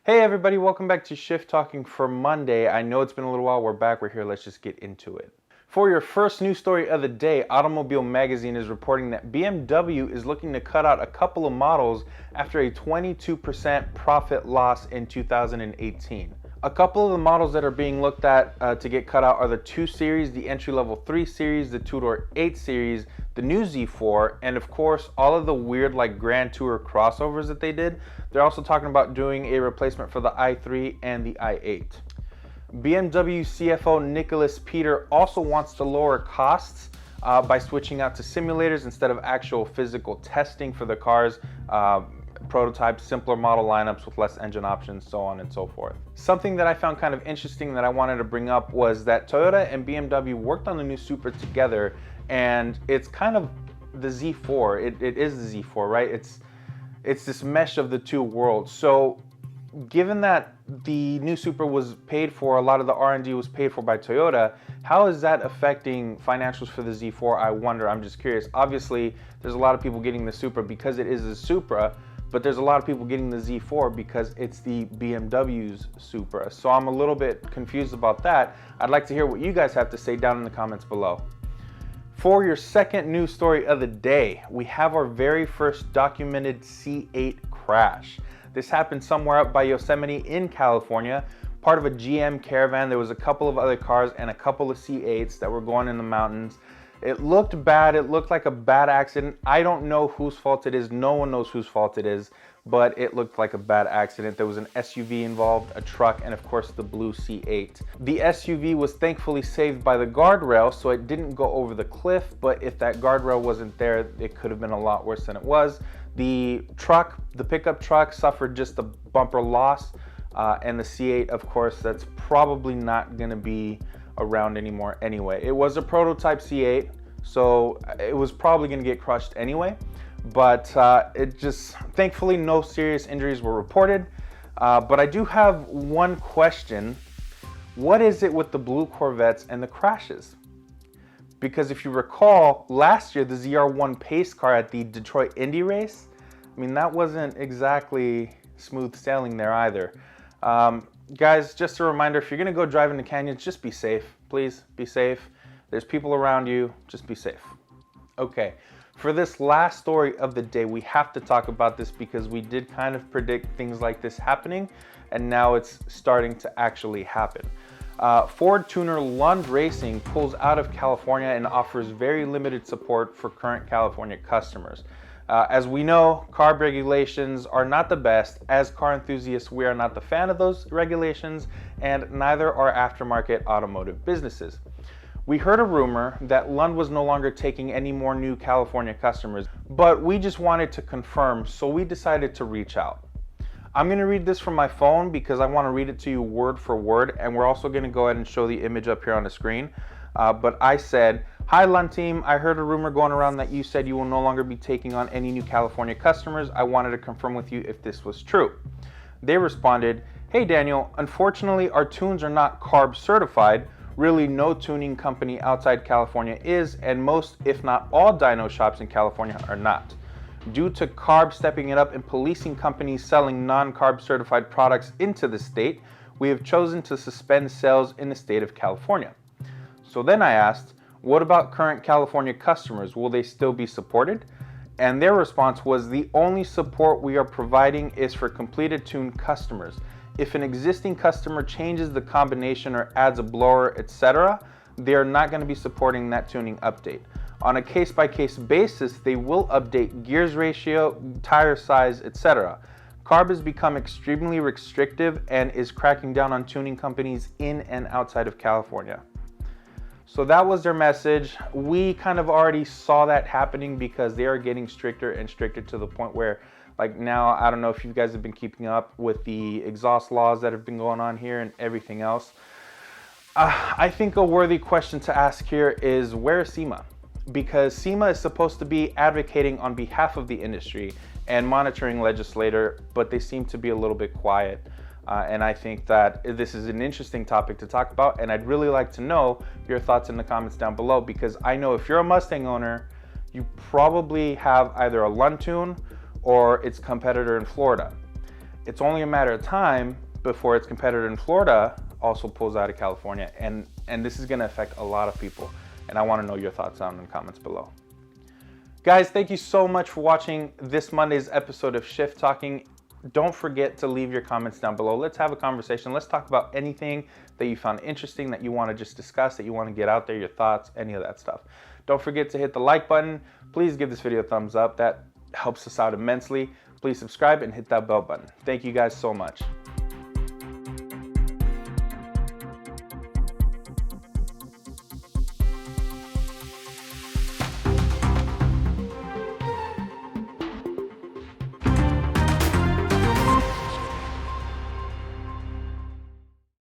Hey everybody, welcome back to Shift Talking for Monday. I know it's been a little while, we're back, we're here, let's just get into it. For your first news story of the day, Automobile Magazine is reporting that BMW is looking to cut out a couple of models after a 22% profit loss in 2018. A couple of the models that are being looked at to get cut out are the 2 Series, the entry-level 3 Series, the 2-door 8 Series, the new Z4, and of course all of the weird like Grand Tour crossovers that they did. They're also talking about doing a replacement for the i3 and the i8. BMW CFO Nicholas Peter also wants to lower costs by switching out to simulators instead of actual physical testing for the cars, prototypes, simpler model lineups with less engine options, so on and so forth. Something that I found kind of interesting that I wanted to bring up was that Toyota and BMW worked on the new Supra together, and it's kind of the Z4. It is the Z4, right? It's this mesh of the two worlds. So given that the new Supra was paid for, a lot of the R&D was paid for by Toyota, how is that affecting financials for the Z4? I wonder, I'm just curious. Obviously, there's a lot of people getting the Supra because it is the Supra, but there's a lot of people getting the Z4 because it's the BMW's Supra. So I'm a little bit confused about that. I'd like to hear what you guys have to say down in the comments below. For your second news story of the day, we have our very first documented C8 crash. This happened somewhere up by Yosemite in California, part of a GM Caravan. There was a couple of other cars and a couple of C8s that were going in the mountains. It looked bad, it looked like a bad accident. I don't know whose fault it is, no one knows whose fault it is, but it looked like a bad accident. There was an SUV involved, a truck, and of course the blue C8. The SUV was thankfully saved by the guardrail, so it didn't go over the cliff, but if that guardrail wasn't there, it could have been a lot worse than it was. The truck, the pickup truck, suffered just a bumper loss, and the C8, of course, that's probably not gonna be around anymore anyway. It was a prototype C8, so it was probably gonna get crushed anyway, but thankfully no serious injuries were reported. But I do have one question. What is it with the blue Corvettes and the crashes? Because if you recall, last year, the ZR1 pace car at the Detroit Indy race, I mean, that wasn't exactly smooth sailing there either. Guys, just a reminder, if you're gonna go drive in the canyons, just be safe. Please, be safe. There's people around you, just be safe. Okay, for this last story of the day, we have to talk about this because we did kind of predict things like this happening, and now it's starting to actually happen. Ford tuner Lund Racing pulls out of California and offers very limited support for current California customers. As we know, CARB regulations are not the best. As car enthusiasts, we are not the fan of those regulations, and neither are aftermarket automotive businesses. We heard a rumor that Lund was no longer taking any more new California customers, but we just wanted to confirm, so we decided to reach out. I'm going to read this from my phone because I want to read it to you word for word, and we're also going to go ahead and show the image up here on the screen. But I said, "Hi Lund team, I heard a rumor going around that you said you will no longer be taking on any new California customers. I wanted to confirm with you if this was true." They responded, "Hey Daniel, unfortunately our tunes are not CARB certified. Really no tuning company outside California is, and most, if not all, dyno shops in California are not. Due to CARB stepping it up and policing companies selling non-CARB certified products into the state, we have chosen to suspend sales in the state of California." So then I asked, what about current California customers? Will they still be supported? And their response was, the only support we are providing is for completed tune customers. If an existing customer changes the combination or adds a blower, etc., they are not going to be supporting that tuning update. On a case-by-case basis, they will update gears ratio, tire size, etc. CARB has become extremely restrictive and is cracking down on tuning companies in and outside of California. So that was their message. We kind of already saw that happening because they are getting stricter and stricter to the point where, like now, I don't know if you guys have been keeping up with the exhaust laws that have been going on here and everything else. I think a worthy question to ask here is, where is SEMA? Because SEMA is supposed to be advocating on behalf of the industry and monitoring legislator, but they seem to be a little bit quiet. And I think that this is an interesting topic to talk about, and I'd really like to know your thoughts in the comments down below, because I know if you're a Mustang owner, you probably have either a Lund tune or its competitor in Florida. it's only a matter of time before its competitor in Florida also pulls out of California, and this is going to affect a lot of people, and I want to know your thoughts down in the comments below. Guys, thank you so much for watching this Monday's episode of Shift Talking. Don't forget to leave your comments down below. Let's have a conversation. Let's talk about anything that you found interesting, that you want to just discuss, that you want to get out there, your thoughts, any of that stuff. Don't forget to hit the like button. Please give this video a thumbs up. That helps us out immensely. Please subscribe and hit that bell button. Thank you guys so much.